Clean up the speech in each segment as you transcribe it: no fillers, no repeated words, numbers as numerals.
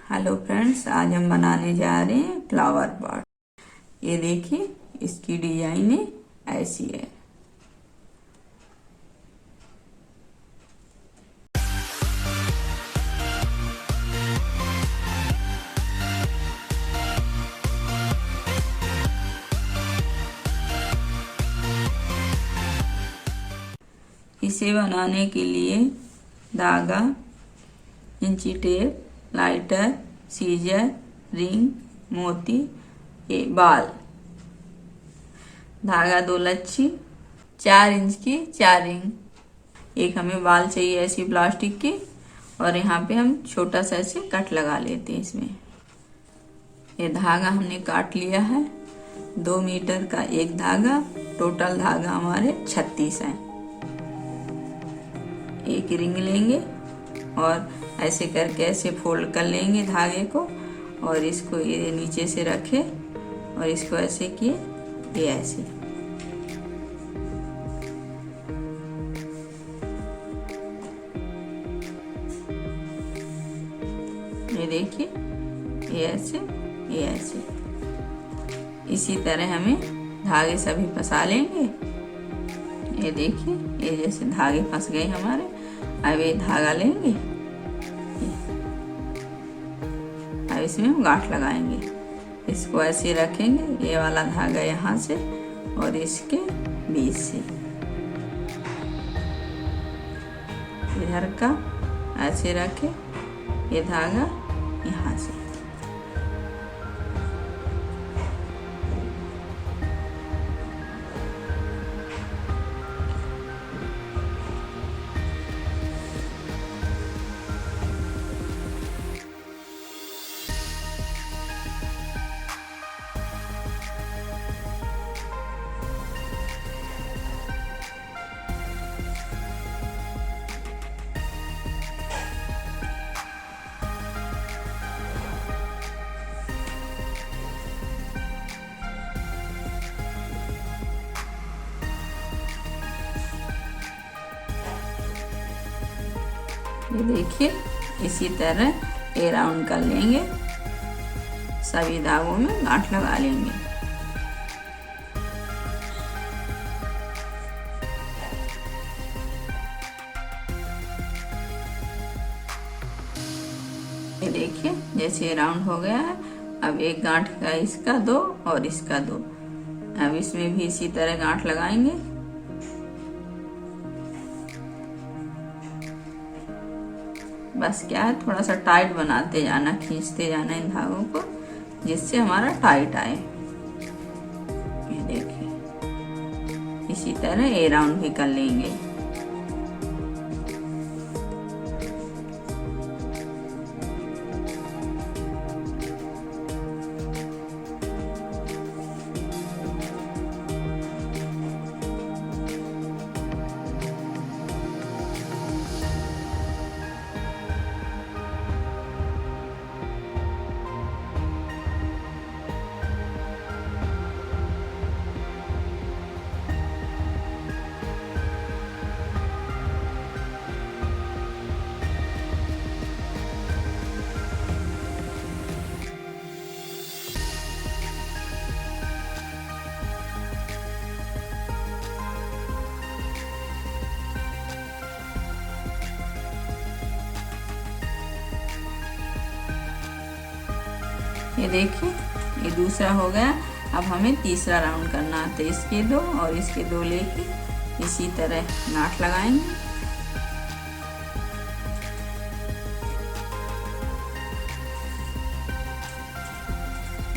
Hello friends, आज हम बनाने जा रहे हैं फ्लावर पॉट। ये देखिए, इसकी डिजाइन ऐसी है। इसे बनाने के लिए धागा, इंची टेप, लाइटर, सीजर, रिंग, मोती, ये बाल, धागा 2 लच्छी, 4 इंच की 4 रिंग, एक हमें बाल चाहिए ऐसी प्लास्टिक की, और यहाँ पे हम छोटा सा ऐसे कट लगा लेते हैं इसमें। ये धागा हमने काट लिया है, 2 मीटर का एक धागा, टोटल धागा हमारे 36 है। एक रिंग लेंगे और ऐसे करके ऐसे फोल्ड कर लेंगे धागे को, और इसको ये नीचे से रखे और इसको ऐसे किए, ये ऐसे। ये देखिए, ये ऐसे, ये ऐसे। इसी तरह हमें धागे सभी फंसा लेंगे। ये देखिए, ये जैसे धागे फंस गए हमारे। अब ये धागा लेंगे, अब इसमें हम गांठ लगाएंगे। इसको ऐसे रखेंगे, ये वाला धागा यहाँ से और इसके बीच से इधर का ऐसे रखे, ये धागा यहाँ से। ये देखिए, इसी तरह ये राउंड कर लेंगे, सभी धागों में गांठ लगा लेंगे। ये देखिए, जैसे ये राउंड हो गया है। अब एक गांठ का इसका 2 और इसका 2, अब इसमें भी इसी तरह गांठ लगाएंगे। बस क्या है, थोड़ा सा टाइट बनाते जाना, खींचते जाना इन धागों को, जिससे हमारा टाइट आए। ये देखिए, इसी तरह ये राउंड भी कर लेंगे। ये देखिए, ये दूसरा हो गया। अब हमें तीसरा राउंड करना है, तो इसके 2 और इसके 2 लेके इसी तरह गांठ लगाएंगे।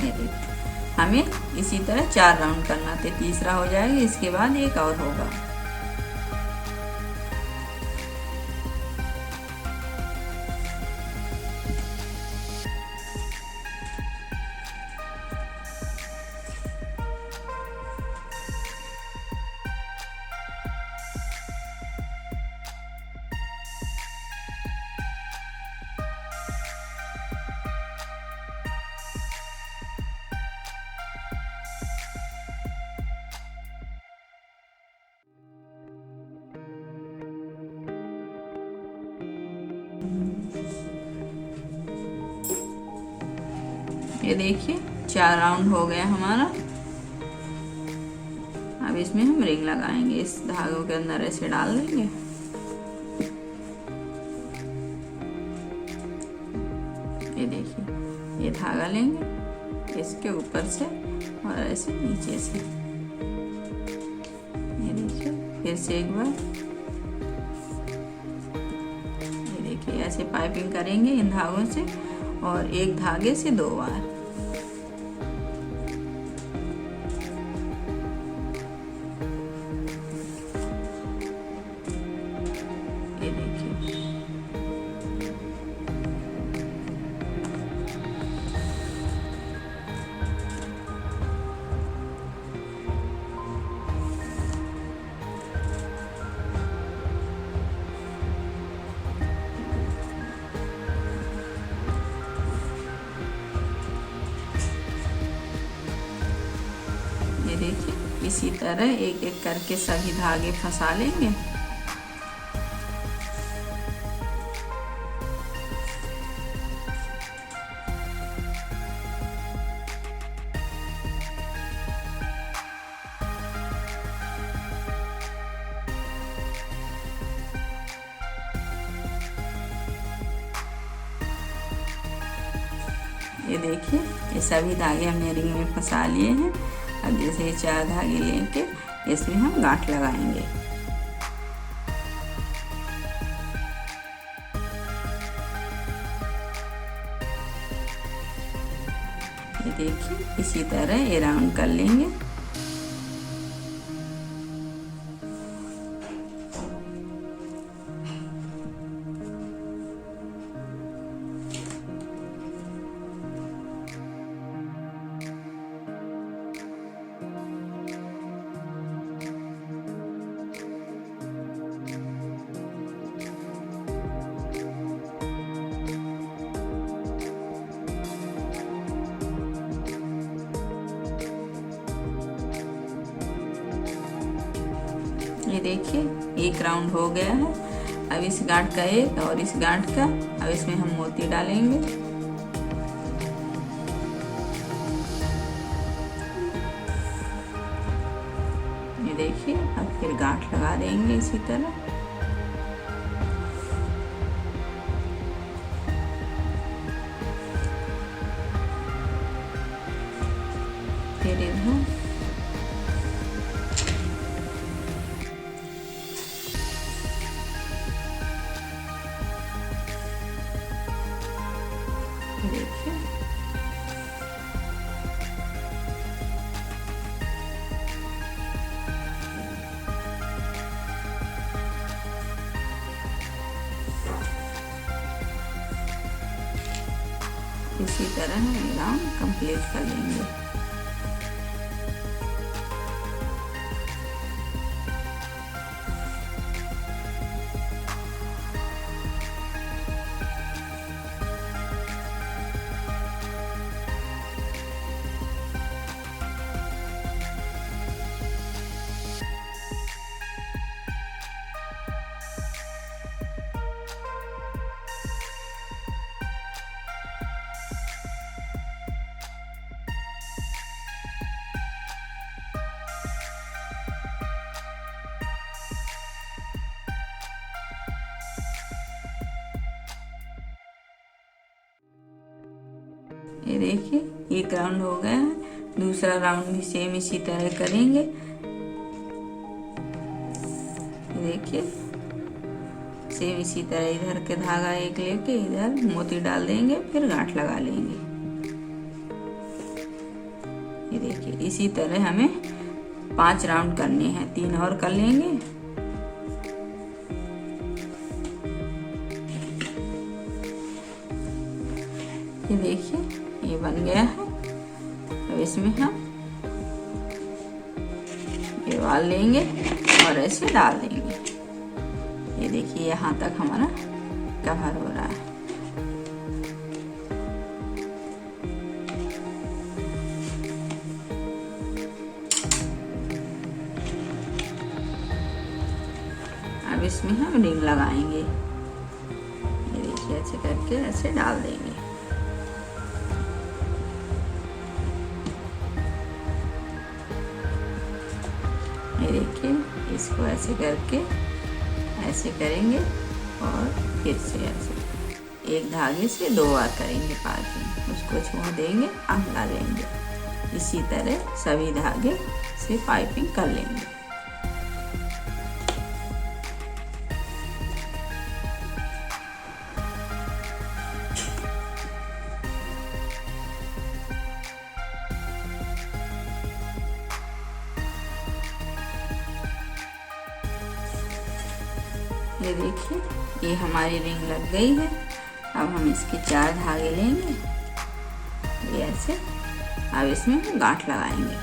ये देखिए, हमें इसी तरह 4 राउंड करना, तो तीसरा हो जाएगा, इसके बाद एक और होगा। ये देखिए 4 राउंड हो गया हमारा। अब इसमें हम रिंग लगाएंगे, इस धागों के अंदर ऐसे डाल देंगे। ये देखिए, ये धागा लेंगे इसके ऊपर से और ऐसे नीचे से। ये देखिए फिर से एक बार, ये देखिए ऐसे पाइपिंग करेंगे इन धागों से, और एक धागे से 2 बार। ये देखिए, ये देखिए इसी तरह एक एक करके सभी धागे फंसा लेंगे। ये देखिए, ये सभी धागे हमने रिंग में फंसा लिए हैं। अब जैसे ये 4 धागे लेके इसमें हम गांठ लगाएंगे। ये देखिए इसी तरह ये राउंड कर लेंगे। ये देखिए एक राउंड हो गया है। अब इस गांठ का एक और इस गांठ का, अब इसमें हम मोती डालेंगे। ये देखिए, अब फिर गांठ लगा देंगे इसी तरह। फिर इधर देखिए, इसी तरह हम राउंड कंप्लीट कर लेंगे। ये देखिए एक राउंड हो गया है, दूसरा राउंड भी सेम इसी तरह करेंगे। देखिए सेम इसी तरह इधर के धागा एक लेके इधर मोती डाल देंगे, फिर गांठ लगा लेंगे। ये देखिए इसी तरह हमें 5 राउंड करने हैं, 3 और कर लेंगे। ये देखिए ये बन गया है। अब इसमें हम ये वाल लेंगे और ऐसे डाल देंगे। ये देखिए यहाँ तक हमारा कवर हो रहा है। अब इसमें हम रिंग लगाएंगे। ये देखिए ऐसे करके ऐसे डाल देंगे। इसको ऐसे करके ऐसे करेंगे और फिर से ऐसे एक धागे से 2 बार करेंगे पाइपिंग, उसको छोड़ देंगे, अंगला लेंगे। इसी तरह सभी धागे से पाइपिंग कर लेंगे। ये देखिए, ये हमारी रिंग लग गई है। अब हम इसके 4 धागे लेंगे, ये ऐसे। अब इसमें हम गांठ लगाएंगे।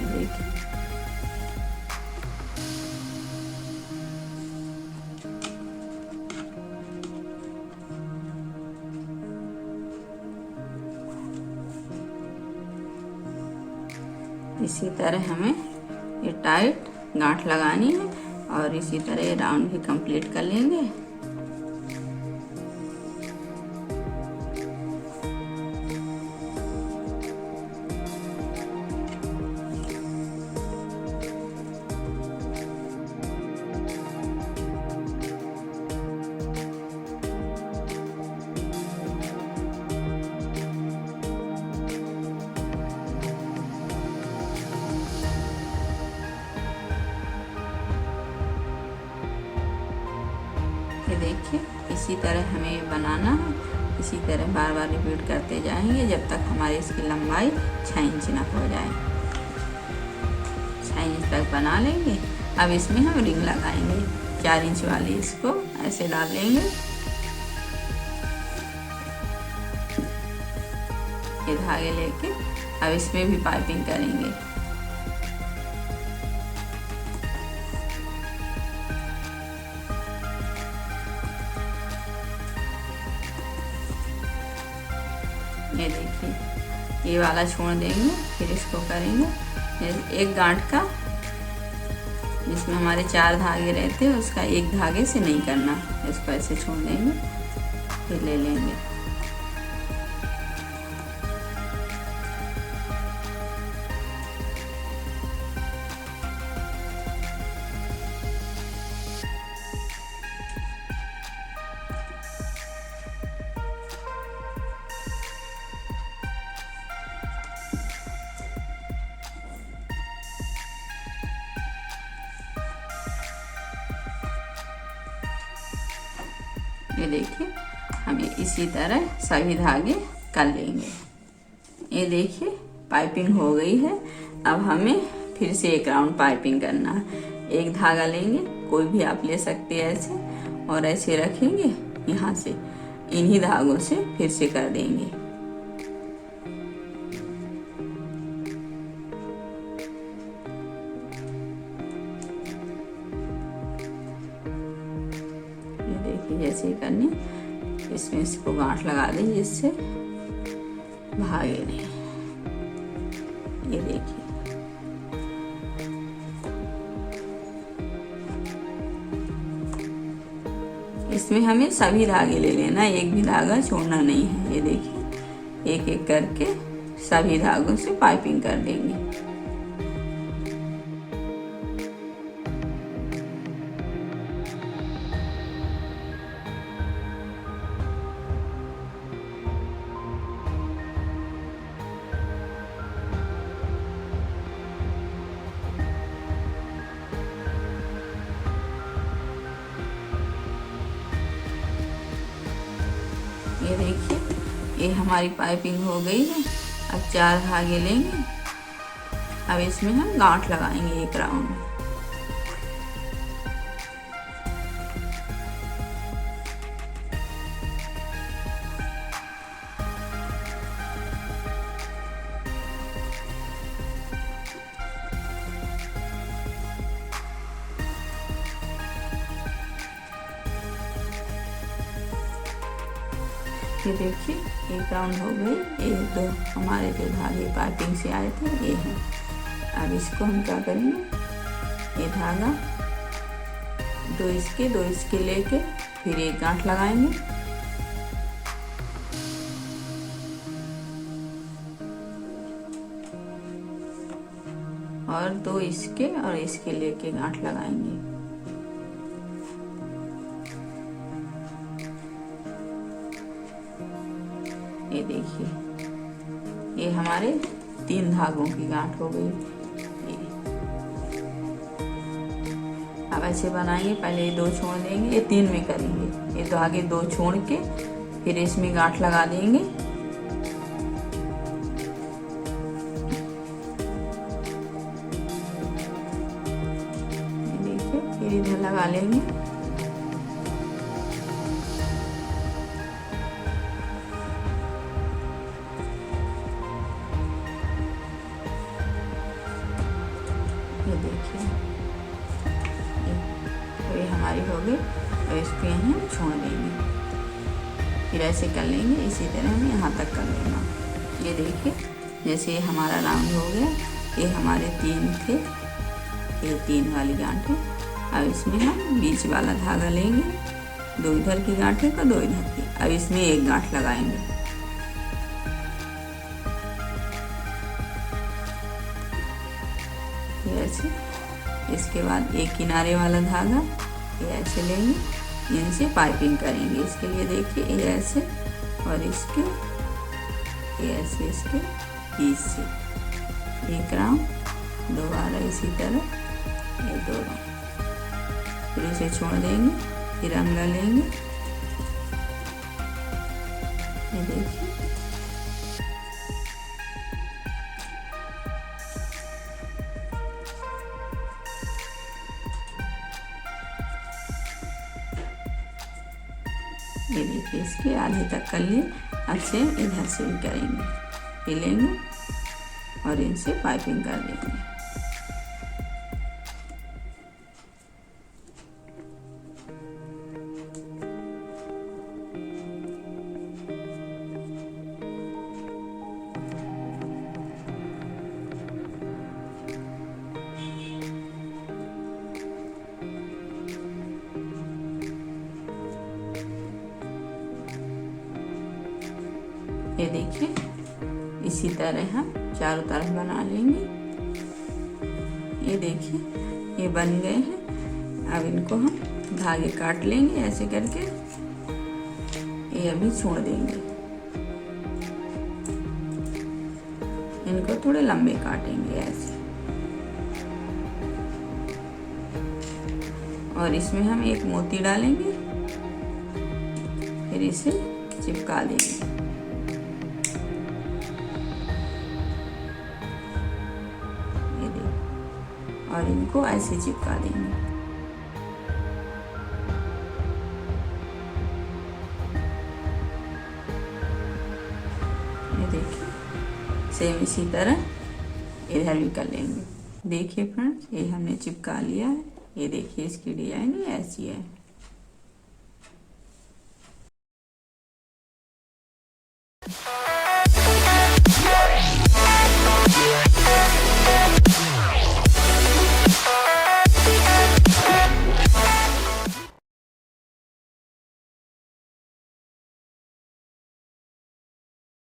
देखिए, इसी तरह हमें ये टाइट गांठ लगानी है और इसी तरह ये राउंड भी कंप्लीट कर लेंगे। ये देखिए, इसी तरह हमें ये बनाना है। इसी तरह बार बार रिपीट करते जाएंगे जब तक हमारी इसकी लंबाई 6 इंच ना हो जाए। 6 इंच तक बना लेंगे। अब इसमें हम रिंग लगाएंगे। 4 इंच वाली इसको ऐसे डाल लेंगे। ये धागे लेके अब इसमें भी पाइपिंग करेंगे। ये देखिए, ये वाला छोड़ देंगे, फिर इसको करेंगे एक गांठ का, जिसमें हमारे 4 धागे रहते हैं उसका एक धागे से नहीं करना। इसको ऐसे छोड़ देंगे, फिर ले लेंगे। ये देखिए, हमें इसी तरह सभी धागे कर लेंगे। ये देखिए, पाइपिंग हो गई है। अब हमें फिर से एक राउंड पाइपिंग करना है। एक धागा लेंगे, कोई भी आप ले सकते हैं ऐसे, और ऐसे रखेंगे। यहाँ से इन्हीं धागों से फिर से कर देंगे। जैसे करनी, इसमें इसको गांठ लगा दें जिससे भागे नहीं। ये देखिए, इसमें हमें सभी धागे ले लेना, एक भी धागा छोड़ना नहीं है। ये देखिए, एक एक करके सभी धागों से पाइपिंग कर देंगे। ये देखिए, ये हमारी पाइपिंग हो गई है। अब 4 धागे लेंगे। अब इसमें हम गांठ लगाएंगे एक राउंड। ये देखिए, एक राउंड हो गई। ये 2 हमारे जो धागे पाइपिंग से आए थे ये हैं। अब इसको हम क्या करेंगे, ये धागा 2 इसके लेके फिर एक गांठ लगाएंगे। और 2 इसके और इसके लेके गांठ लगाएंगे। ये देखिए, ये हमारे 3 धागों की गांठ हो गई। अब ऐसे बनाएंगे, पहले ये 2 छोड़ देंगे, ये 3 में करेंगे। ये धागे 2 छोड़ के फिर इसमें गांठ लगा देंगे। देखिए, फिर इधर लगा लेंगे। ये देखिए, ये हमारी हो गई और इसको यहाँ छोड़ देंगे। फिर ऐसे कर लेंगे, इसी तरह हमें यहाँ तक कर लेना। ये देखिए, जैसे ये हमारा राउंड हो गया। ये हमारे 3 थे, ये 3 वाली गांठ है। अब इसमें हम बीच वाला धागा लेंगे, 2 इधर की गांठें का 2 इधर की। अब इसमें एक गांठ लगाएंगे। ऐसे, इसके बाद एक किनारे वाला धागा ये ऐसे लेंगे, इनसे पाइपिंग करेंगे। इसके लिए देखिए, ये ऐसे और इसके ये ऐसे, इसके बीच से एक राउंड, दोबारा इसी तरह ये 2 राउंड। फिर इसे छोड़ देंगे, फिर अगला लेंगे। ये देखिए, ये देखिए, इसके आधे तक कर लिए। अब से इधर से भी करेंगे, ये लेंगे और इनसे पाइपिंग कर देंगे। ये देखिए, इसी तरह हम चारों तरफ बना लेंगे। ये देखिए, ये बन गए हैं। अब इनको हम धागे काट लेंगे ऐसे करके। ये अभी छोड़ देंगे, इनको थोड़े लंबे काटेंगे ऐसे। और इसमें हम एक मोती डालेंगे, फिर इसे चिपका देंगे। और इनको ऐसे चिपका देंगे। ये देखिए, सेम इसी तरह इधर भी कर लेंगे। देखिए फ्रेंड्स, ये हमने चिपका लिया है। ये देखिए, इसकी डिजाइन ऐसी है।